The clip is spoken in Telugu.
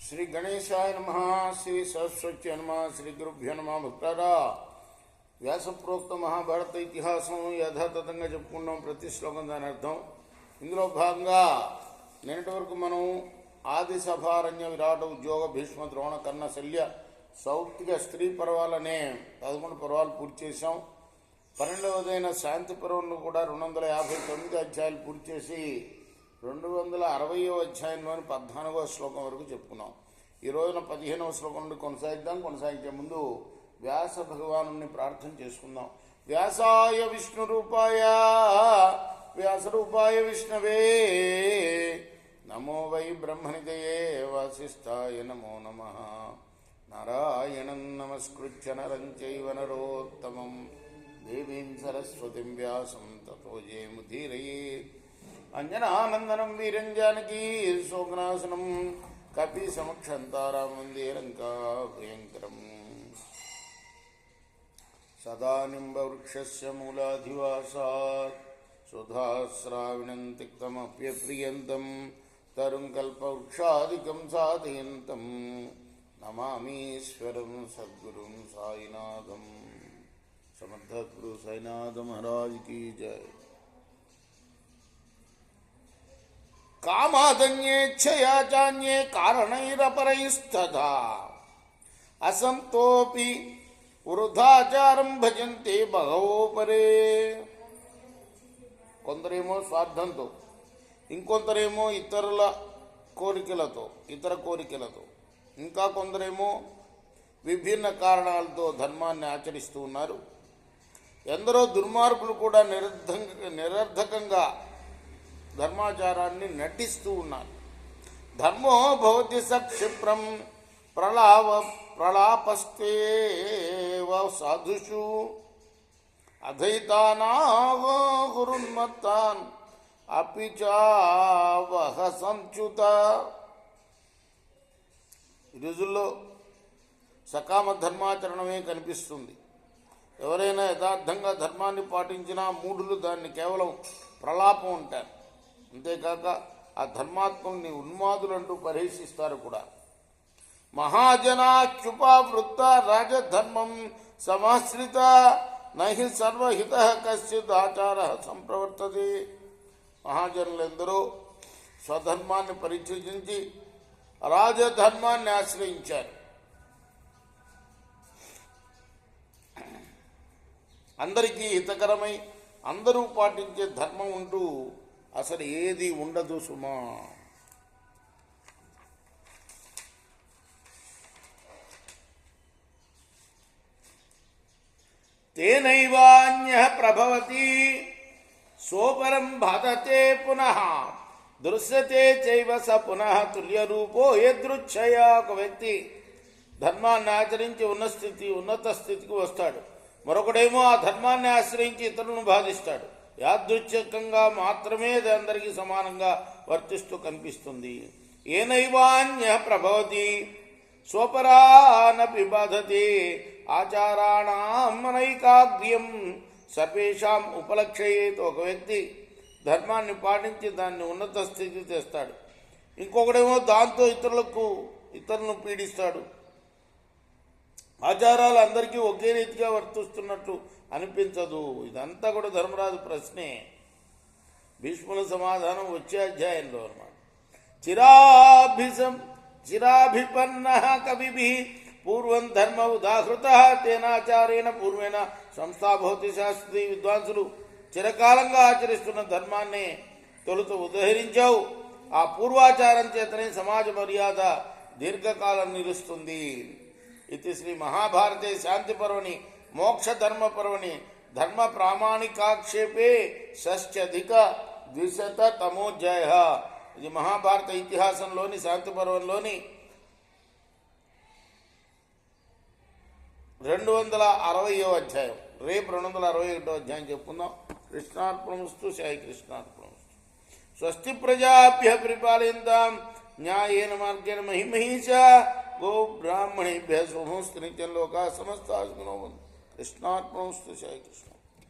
శ్రీ గణేశాయ నమః, శ్రీ సరస్వతి నమః, శ్రీ గురుభ్యో నమః. భక్తారా, వ్యాసప్రోక్త మహాభారత ఇతిహాసం యథాతథంగా చెప్పుకున్నాం. ప్రతి శ్లోకం దాని అర్థం. ఇందులో భాగంగా నిన్నటి వరకు మనం ఆది సభారణ్య విరాట ఉద్యోగ భీష్మ ద్రోణ కర్ణ శల్య సౌప్తిక స్త్రీ పర్వాలనే 11 పర్వాలు పూర్తి చేశాం. 12వదైన శాంతి పర్వంలో కూడా 259 అధ్యాయాలు పూర్తి చేసి 260వ అధ్యాయంలోని 14వ శ్లోకం వరకు చెప్పుకున్నాం. ఈ రోజున 15వ శ్లోకం నుండి కొనసాగిద్దాం. కొనసాగించే ముందు వ్యాస భగవాను ప్రార్థన చేసుకుందాం. వ్యాసాయ విష్ణు రూపాయ వ్యాసరూపాయ విష్ణవే నమో వై బ్రహ్మనిదయే వాసిష్ఠాయ నమో నమః. నారాయణం నమస్కృత్య నరం చైవ నరోత్తమం దేవీం సరస్వతిం వ్యాసం తతో జయముదీరయేత్. అంజనానందనం వీరం జానకీ శోకనాశనం కపి సమక్షం తారామందిరంకా భయంకరం. సదా నింబవృక్షస్య మూలాధివాసాత్ సుధాస్రావిణం తిక్తమప్యప్రియంతం తరుం కల్పవృక్షాదికం సాధయంతం నమామీశ్వరం సద్గురుం సాయినాథం. సమర్థ గురు సాయినాథ మహారాజ్ కీ జయ. కామాదన్యేచ్ఛయా చాన్యే కారణైరపరైస్తథా అసంతోపి వృధాచారం భజంతే భగవోపరే. కొందరేమో స్వార్థంతో, ఇంకొందరేమో ఇతర కోరికలతో, ఇంకా కొందరేమో విభిన్న కారణాలతో ధర్మాన్ని ఆచరిస్తూ ఉన్నారు. ఎందరో దుర్మార్గులు కూడా నిరర్ధకంగా ధర్మాచారాన్ని నటిస్తూ ఉన్నారు. ధర్మో భవతి సక్షిప్రం ప్రలాపస్తేవ సాధుషు అధైతానాగురున్మత్తాన్ అపిచావహ సంచ్యుత. ఈ రోజుల్లో సకామ ధర్మాచరణమే కనిపిస్తుంది. ఎవరైనా యథార్థంగా ధర్మాన్ని పాటించినా మూఢులు దాన్ని కేవలం ప్రలాపం అంటారు. అంతేకాక ఆ ధర్మాత్ముల్ని ఉన్మాదులంటూ పరిహసిస్తారు కూడా. మహాజనాచ్యుపావృత్త రాజధర్మం సమాశ్రిత నహి సర్వహిత కశ్చిద్ ఆచార సంప్రవర్తతే. మహాజనులెందరో స్వధర్మాన్ని పరిత్యజించి రాజధర్మాన్ని ఆశ్రయించారు. అందరికీ హితకరమై అందరూ పాటించే ధర్మం ఉంటూ అసలు ఏది ఉండదు సుమా. తేనైవాన్యః ప్రభవతి సోపరం బాధతే పునః దృశ్యతే చైవ స పునః తుల్యరూపో యదృచ్ఛయా. ఒక వ్యక్తి ధర్మాన్ని ఆచరించి ఉన్నత స్థితికి వస్తాడు. మరొకడేమో ఆ ధర్మాన్ని ఆశ్రయించి ఇతరులను బాధిస్తాడు. యాదృచ్ఛికంగా మాత్రమే అది అందరికీ సమానంగా వర్తిస్తూ కనిపిస్తుంది. ఏనైవాన్యః ప్రభవతి స్వపరానపి బాధతే ఆచారాణాం అనైకాగ్ర్యం సర్వేషాం ఉపలక్షయేత్. ఒక వ్యక్తి ధర్మాన్ని పాటించి దాన్ని ఉన్నత స్థితికి తెస్తాడు. ఇంకొకడేమో దాంతో ఇతరులను పీడిస్తాడు. ఆచారాలు అందరికీ ఒకే రీతిగా వర్తిస్తున్నట్లు అనిపించదు. ఇదంతా కూడా ధర్మరాజు ప్రశ్నే. భీష్ముల సమాధానం వచ్చే అధ్యాయంలో అన్నమాట. చిరాభిపన్న కవిభి పూర్వం ధర్మ ఉదాహృత తేనాచారేణ పూర్వేణ సంస్థాభవతి. శాస్త్రీ విద్వాంసులు చిరకాలంగా ఆచరిస్తున్న ధర్మాన్ని తొలుత ఉదహరించావు. ఆ పూర్వాచారం చేతనే సమాజ మర్యాద దీర్ఘకాలం నిలుస్తుంది. ఇది శ్రీ మహాభారతే శాంతి పర్వణి మోక్ష ధర్మ పర్వణి ధర్మ ప్రామాణికాక్షేపే షష్ట్యధిక 200తమోధ్యాయ. ఇది మహాభారత ఇతిహాసంలోని శాంతి పర్వంలోని 260వ అధ్యాయం. రేపు 261వ అధ్యాయం చెప్పుకుందాం. కృష్ణార్పణమస్తు. సాయి కృష్ణార్పణమస్తు. స్వస్తి ప్రజాభ్య పరిపాలయంతాం న్యాయేన మార్గేణ మహిమహీషా గో బ్రాహ్మణేభ్య శుభమస్తు. నిత్యం లోకా సమస్తా సుఖినో భవంతు. కృష్ణార్పణమస్తు. సాయి కృష్ణ.